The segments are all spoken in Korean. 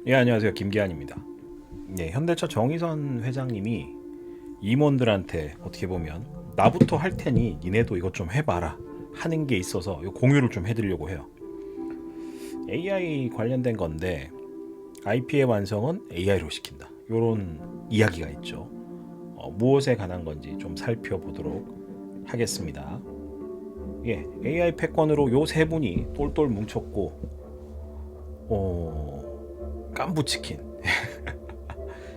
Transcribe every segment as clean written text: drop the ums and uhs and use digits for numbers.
예, 안녕하세요. 김기환입니다. 네, 현대차 정의선 회장님이 임원들한테 어떻게 보면 나부터 할 테니 니네도 이것 좀 해봐라 하는 게 있어서 공유를 좀 해드리려고 해요. AI 관련된 건데 IP의 완성은 AI로 시킨다. 이런 이야기가 있죠. 무엇에 관한 건지 좀 살펴보도록 하겠습니다. 예, AI 패권으로 요 세 분이 똘똘 뭉쳤고, 깐부치킨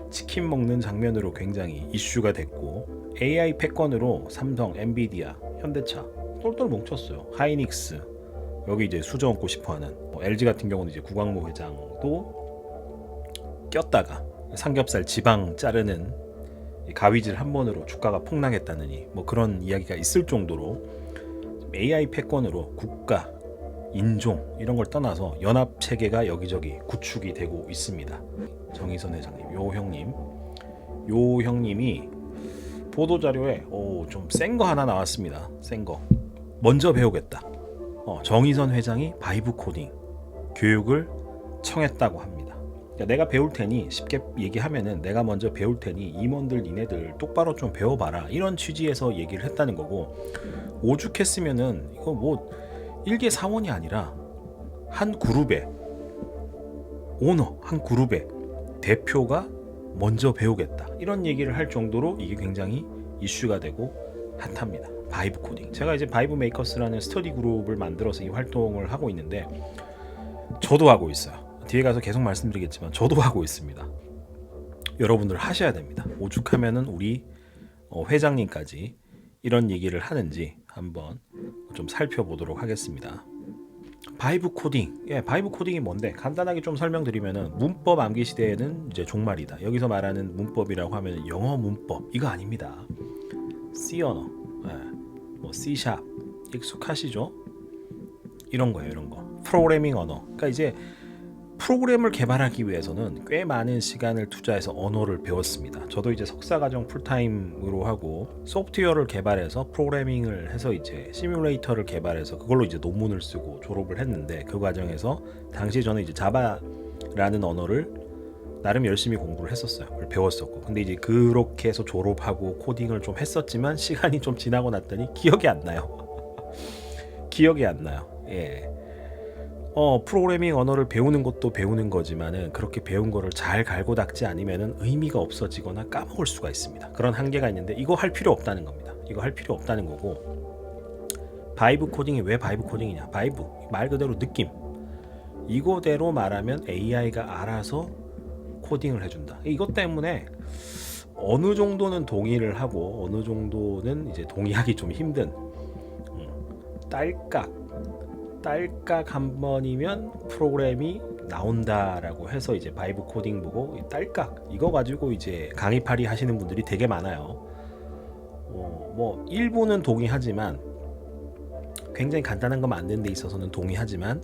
치킨 먹는 장면으로 굉장히 이슈가 됐고, AI 패권으로 삼성, 엔비디아, 현대차 똘똘 뭉쳤어요. 하이닉스 여기 이제 수저 얹고 싶어하는 LG 같은 경우는 이제 구광모 회장도 꼈다가 삼겹살 지방 자르는 가위질 한 번으로 주가가 폭락했다느니 뭐 그런 이야기가 있을 정도로 AI 패권으로 국가, 인종 이런 걸 떠나서 연합 체계가 여기저기 구축이 되고 있습니다. 정의선 회장님, 요 형님이 보도 자료에 좀 센 거 하나 나왔습니다. 센 거. 먼저 배우겠다. 정의선 회장이 바이브 코딩 교육을 청했다고 합니다. 그러니까 내가 배울 테니, 쉽게 얘기하면은 내가 먼저 배울 테니 임원들 니네들 똑바로 좀 배워봐라, 이런 취지에서 얘기를 했다는 거고, 오죽했으면은 이거 뭐 일개 사원이 아니라 한 그룹의 오너, 한 그룹의 대표가 먼저 배우겠다 이런 얘기를 할 정도로 이게 굉장히 이슈가 되고 핫합니다. 바이브 코딩. 제가 이제 바이브 메이커스라는 스터디 그룹을 만들어서 이 활동을 하고 있는데, 저도 하고 있어요. 뒤에 가서 계속 말씀드리겠지만 저도 하고 있습니다. 여러분들 하셔야 됩니다. 오죽하면은 우리 회장님까지 이런 얘기를 하는지 한번 좀 살펴보도록 하겠습니다. 바이브 코딩. 예, 바이브 코딩이 뭔데? 간단하게 좀 설명드리면은, 문법 암기 시대에는 이제 종말이다. 여기서 말하는 문법이라고 하면 영어 문법 이거 아닙니다. C 언어, 예, 뭐 C 샵 익숙하시죠? 이런 거예요, 이런 거. 프로그래밍 언어. 그러니까 이제 프로그램을 개발하기 위해서는 꽤 많은 시간을 투자해서 언어를 배웠습니다. 저도 이제 석사과정 풀타임으로 하고 소프트웨어를 개발해서 프로그래밍을 해서 이제 시뮬레이터를 개발해서 그걸로 이제 논문을 쓰고 졸업을 했는데, 그 과정에서 당시 저는 이제 자바라는 언어를 나름 열심히 공부를 했었어요. 배웠었고. 근데 이제 그렇게 해서 졸업하고 코딩을 좀 했었지만 시간이 좀 지나고 났더니 기억이 안 나요. 기억이 안 나요. 예. 프로그래밍 언어를 배우는 것도 배우는 거지만은 그렇게 배운 거를 잘 갈고 닦지 않으면은 의미가 없어지거나 까먹을 수가 있습니다. 그런 한계가 있는데 이거 할 필요 없다는 겁니다. 이거 할 필요 없다는 거고, 바이브 코딩이 왜 바이브 코딩이냐? 바이브 말 그대로 느낌. 이거대로 말하면 AI가 알아서 코딩을 해준다. 이것 때문에 어느 정도는 동의를 하고 어느 정도는 이제 동의하기 좀 힘든, 딸깍 한 번이면 프로그램이 나온다라고 해서 이제 바이브 코딩 보고 딸깍 이거 가지고 이제 강의팔이 하시는 분들이 되게 많아요. 뭐 일부는 동의하지만, 굉장히 간단한 거 만드는 데 있어서는 동의하지만,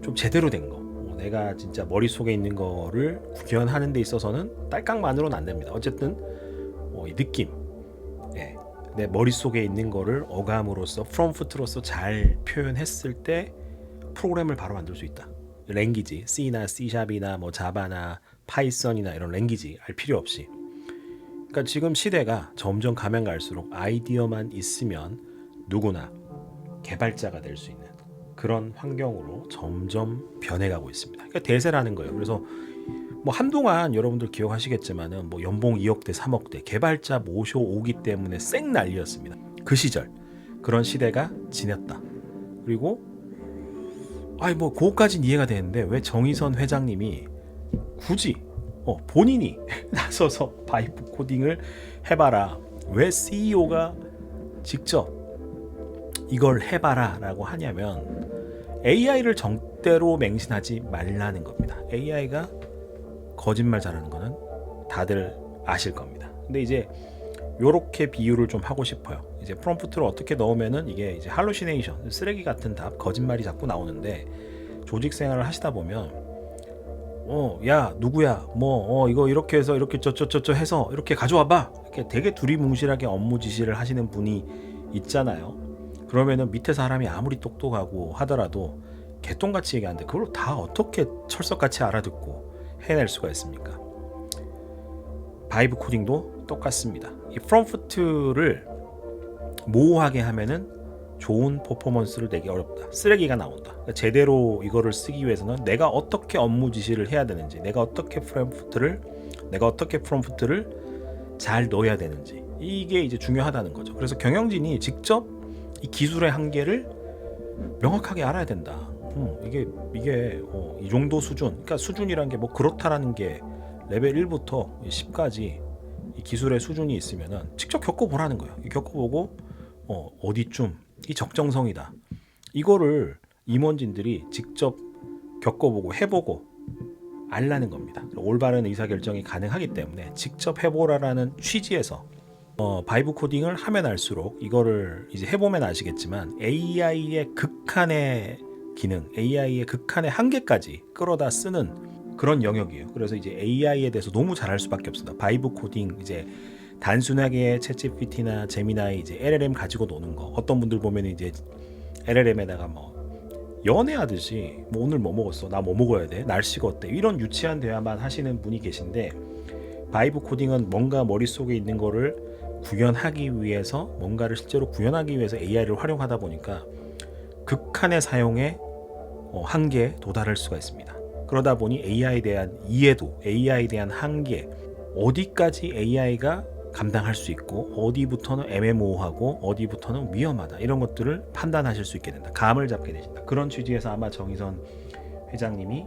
좀 제대로 된 거, 내가 진짜 머릿속에 있는 거를 구현하는 데 있어서는 딸깍만으로는 안 됩니다. 어쨌든 이 느낌, 예, 내 머릿속에 있는 거를 어감으로써 프롬프트로서 잘 표현했을 때 프로그램을 바로 만들 수 있다. 랭귀지 C나 C샵이나 뭐 자바나 파이썬이나 이런 랭귀지 알 필요 없이. 그러니까 지금 시대가 점점 가면 갈수록 아이디어만 있으면 누구나 개발자가 될 수 있는 그런 환경으로 점점 변해가고 있습니다. 그러니까 대세라는 거예요. 그래서 뭐 한동안 여러분들 기억하시겠지만은 뭐 연봉 2억대 3억대 개발자 모셔오기 때문에 쌩 난리였습니다. 그 시절 그런 시대가 지났다. 그리고 뭐 그거까진 이해가 되는데 왜 정의선 회장님이 굳이 본인이 나서서 바이브 코딩을 해봐라, 왜 CEO가 직접 이걸 해봐라 라고 하냐면, AI를 정대로 맹신하지 말라는 겁니다. AI가 거짓말 잘하는 거는 다들 아실 겁니다. 근데 이제 요렇게 비유를 좀 하고 싶어요. 이제 프롬프트를 어떻게 넣으면은 이게 이제 할루시네이션, 쓰레기 같은 답, 거짓말이 자꾸 나오는데, 조직 생활을 하시다 보면 야 누구야 뭐 이거 이렇게 해서 이렇게 저저저저 해서 이렇게 가져와봐, 이렇게 되게 두리뭉실하게 업무 지시를 하시는 분이 있잖아요. 그러면은 밑에 사람이 아무리 똑똑하고 하더라도 개똥같이 얘기하는데 그걸 다 어떻게 철석같이 알아듣고 해낼 수가 있습니까? 바이브 코딩도 똑같습니다. 이 프롬프트를 모호하게 하면은 좋은 퍼포먼스를 내기 어렵다. 쓰레기가 나온다. 그러니까 제대로 이거를 쓰기 위해서는 내가 어떻게 업무 지시를 해야 되는지, 내가 어떻게 프롬프트를 잘 넣어야 되는지, 이게 이제 중요하다는 거죠. 그래서 경영진이 직접 이 기술의 한계를 명확하게 알아야 된다. 이게 이 정도 수준, 그러니까 수준이란 게 뭐 그렇다라는 게 레벨 1부터 10까지 이 기술의 수준이 있으면은 직접 겪어보라는 거예요. 겪어보고 어디쯤 이 적정성이다. 이거를 임원진들이 직접 겪어보고 해보고 알라는 겁니다. 올바른 의사결정이 가능하기 때문에 직접 해보라라는 취지에서 바이브 코딩을 하면 할수록 이거를 이제 해보면 아시겠지만 AI의 극한의 기능, AI의 극한의 한계까지 끌어다 쓰는 그런 영역이에요. 그래서 이제 AI에 대해서 너무 잘할 수밖에 없습니다. 바이브 코딩 이제 단순하게 챗GPT나 제미나이 이제 LLM 가지고 노는 거. 어떤 분들 보면 이제 LLM에다가 뭐 연애하듯이 뭐 오늘 뭐 먹었어? 나 뭐 먹어야 돼? 날씨가 어때? 이런 유치한 대화만 하시는 분이 계신데 바이브 코딩은 뭔가 머릿속에 있는 거를 구현하기 위해서 뭔가를 실제로 구현하기 위해서 AI를 활용하다 보니까 극한의 사용에 한계에 도달할 수가 있습니다. 그러다 보니 AI에 대한 이해도, AI에 대한 한계, 어디까지 AI가 감당할 수 있고 어디부터는 애매모호하고 어디부터는 위험하다 이런 것들을 판단하실 수 있게 된다. 감을 잡게 되신다. 그런 취지에서 아마 정의선 회장님이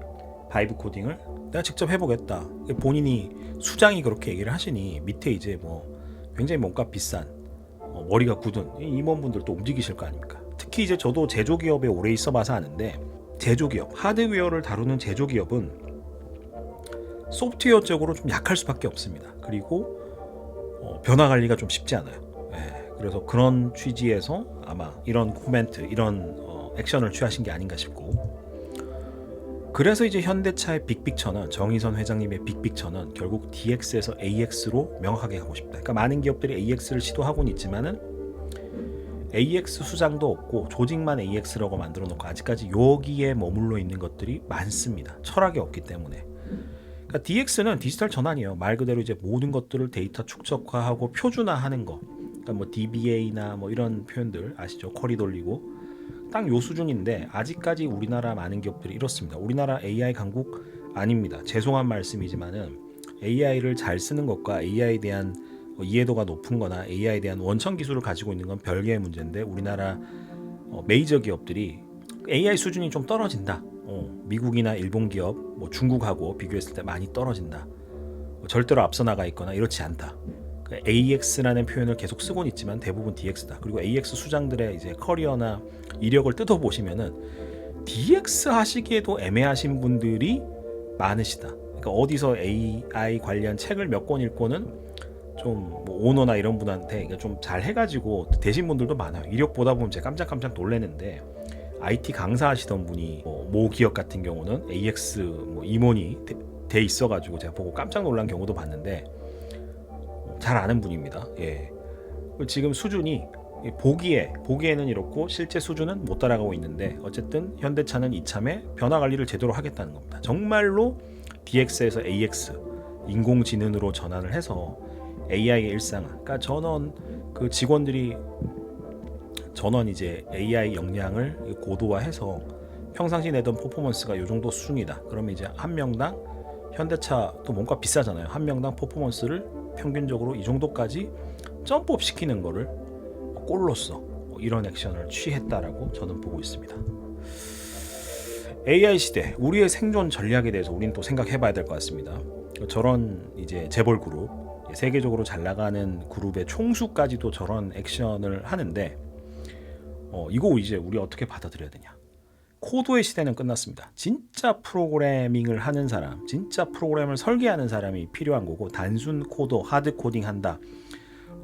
바이브 코딩을 내가 직접 해보겠다. 본인이 수장이 그렇게 얘기를 하시니 밑에 이제 뭐 굉장히 몸값 비싼 머리가 굳은 임원분들도 움직이실 거 아닙니까? 특히 이제 저도 제조기업에 오래 있어봐서 아는데 제조기업, 하드웨어를 다루는 제조기업은 소프트웨어적으로 좀 약할 수밖에 없습니다. 그리고 변화 관리가 좀 쉽지 않아요. 그래서 그런 취지에서 아마 이런 코멘트, 이런 액션을 취하신 게 아닌가 싶고, 그래서 이제 현대차의 빅픽처는 정의선 회장님의 빅픽처는 결국 DX에서 AX로 명확하게 가고 싶다. 그러니까 많은 기업들이 AX를 시도하고는 있지만은 AX 수장도 없고 조직만 AX라고 만들어 놓고 아직까지 여기에 머물러 있는 것들이 많습니다. 철학이 없기 때문에. 그러니까 DX는 디지털 전환이에요. 말 그대로 이제 모든 것들을 데이터 축적화하고 표준화하는 거. 그러니까 뭐 DBA나 뭐 이런 표현들 아시죠? 쿼리 돌리고 딱 요 수준인데 아직까지 우리나라 많은 기업들이 이렇습니다. 우리나라 AI 강국 아닙니다. 죄송한 말씀이지만은 AI를 잘 쓰는 것과 AI에 대한 이해도가 높은 거나 AI에 대한 원천 기술을 가지고 있는 건 별개의 문제인데 우리나라 메이저 기업들이 AI 수준이 좀 떨어진다. 미국이나 일본 기업, 뭐 중국하고 비교했을 때 많이 떨어진다. 절대로 앞서 나가 있거나 이렇지 않다. AX라는 표현을 계속 쓰고는 있지만 대부분 DX다. 그리고 AX 수장들의 이제 커리어나 이력을 뜯어 보시면은 DX 하시기에도 애매하신 분들이 많으시다. 그러니까 어디서 AI 관련 책을 몇 권 읽고는 좀 뭐 오너나 이런 분한테 좀 잘 해가지고 되신 분들도 많아요. 이력 보다 보면 제가 깜짝깜짝 놀래는데 IT 강사하시던 분이 모 기업 같은 경우는 AX 뭐 임원이 돼 있어가지고 제가 보고 깜짝 놀란 경우도 봤는데 잘 아는 분입니다. 예. 지금 수준이 보기에는 이렇고 실제 수준은 못 따라가고 있는데 어쨌든 현대차는 이참에 변화 관리를 제대로 하겠다는 겁니다. 정말로 DX에서 AX 인공지능으로 전환을 해서 AI의 일상화. 그러니까 전원 그 직원들이 전원 이제 AI 역량을 고도화해서 평상시 내던 퍼포먼스가 이 정도 수준이다. 그러면 이제 한 명당 현대차 또 뭔가 비싸잖아요. 한 명당 퍼포먼스를 평균적으로 이 정도까지 점프업 시키는 거를 꼴로써 이런 액션을 취했다라고 저는 보고 있습니다. AI 시대, 우리의 생존 전략에 대해서 우리는 또 생각해봐야 될 것 같습니다. 저런 이제 재벌 그룹, 세계적으로 잘 나가는 그룹의 총수까지도 저런 액션을 하는데 이거 이제 우리 어떻게 받아들여야 되냐? 코드의 시대는 끝났습니다. 진짜 프로그래밍을 하는 사람, 진짜 프로그램을 설계하는 사람이 필요한 거고 단순 코더, 하드 코딩 한다.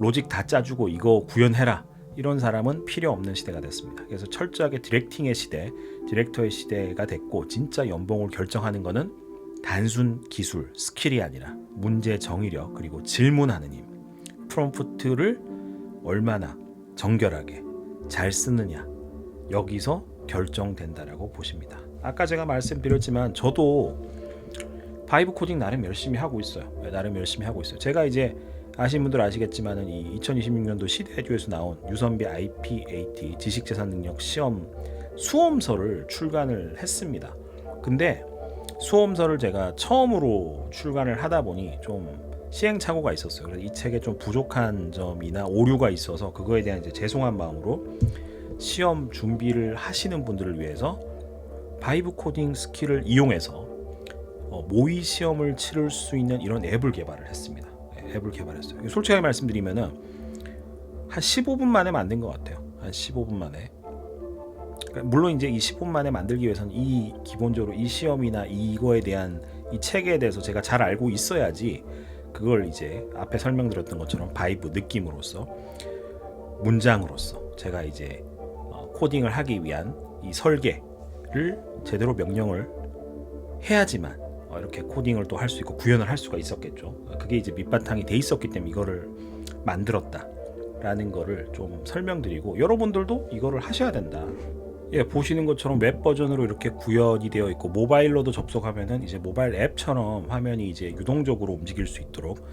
로직 다 짜주고 이거 구현해라. 이런 사람은 필요 없는 시대가 됐습니다. 그래서 철저하게 디렉팅의 시대, 디렉터의 시대가 됐고 진짜 연봉을 결정하는 거는 단순 기술, 스킬이 아니라 문제 정의력 그리고 질문하는 힘, 프롬프트를 얼마나 정결하게 잘 쓰느냐 여기서 결정된다라고 보십니다. 아까 제가 말씀드렸지만 저도 바이브 코딩 나름 열심히 하고 있어요. 나름 열심히 하고 있어요. 제가 이제 아시는 분들 아시겠지만은 이 2026년도 시대에듀에서 나온 유선비 IPAT 지식재산능력 시험 수험서를 출간을 했습니다. 근데 수험서를 제가 처음으로 출간을 하다 보니 좀 시행착오가 있었어요. 그래서 이 책에 좀 부족한 점이나 오류가 있어서 그거에 대한 이제 죄송한 마음으로 시험 준비를 하시는 분들을 위해서 바이브 코딩 스킬을 이용해서 모의 시험을 치를 수 있는 이런 앱을 개발을 했습니다. 앱을 개발했어요. 솔직하게 말씀드리면은 한 15분 만에 만든 것 같아요. 한 15분 만에. 물론 이제 이 15분 만에 만들기 위해서는 이 기본적으로 이 시험이나 이거에 대한 이 책에 대해서 제가 잘 알고 있어야지 그걸 이제 앞에 설명드렸던 것처럼 바이브 느낌으로써 문장으로서 제가 이제 코딩을 하기 위한 이 설계를 제대로 명령을 해야지만 이렇게 코딩을 또 할 수 있고 구현을 할 수가 있었겠죠. 그게 이제 밑바탕이 돼 있었기 때문에 이거를 만들었다라는 거를 좀 설명드리고 여러분들도 이거를 하셔야 된다. 예, 보시는 것처럼 웹 버전으로 이렇게 구현이 되어 있고 모바일로도 접속하면은 이제 모바일 앱처럼 화면이 이제 유동적으로 움직일 수 있도록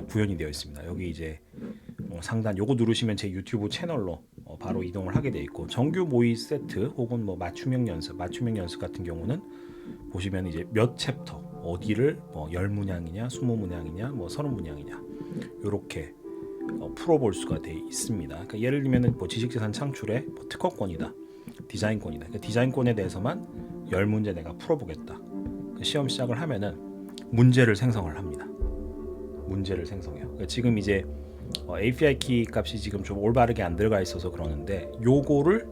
구현이 되어 있습니다. 여기 이제 상단 요거 누르시면 제 유튜브 채널로 바로 이동을 하게 되어 있고 정규 모의 세트 혹은 뭐 맞춤형 연습 같은 경우는 보시면 이제 몇 챕터 어디를 뭐 10문양이냐 20문양이냐 뭐 30문양이냐 요렇게 풀어볼 수가 돼 있습니다. 그러니까 예를 들면은 뭐 지식재산 창출의 뭐 특허권이다, 디자인권이다. 그러니까 디자인권에 대해서만 10문제 내가 풀어보겠다. 시험 시작을 하면은 문제를 생성을 합니다. 문제를 생성해요. 그러니까 지금 이제 API 키 값이 지금 좀 올바르게 안 들어가 있어서 그러는데 요거를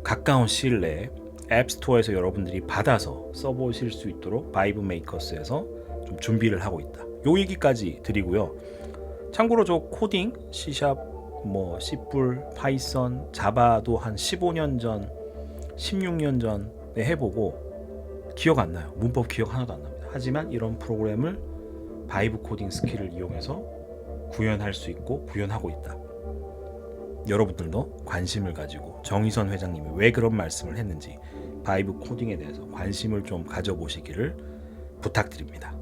가까운 시일 내에 앱스토어에서 여러분들이 받아서 써보실 수 있도록 바이브 메이커스에서 좀 준비를 하고 있다. 요 얘기까지 드리고요. 참고로 저 코딩, C#, 뭐 C++, 파이썬, 자바도 한 15년 전, 16년 전에 해보고 기억 안 나요. 문법 기억 하나도 안 납니다. 하지만 이런 프로그램을 바이브 코딩 스킬을 이용해서 구현할 수 있고 구현하고 있다. 여러분들도 관심을 가지고 정의선 회장님이 왜 그런 말씀을 했는지 바이브 코딩에 대해서 관심을 좀 가져보시기를 부탁드립니다.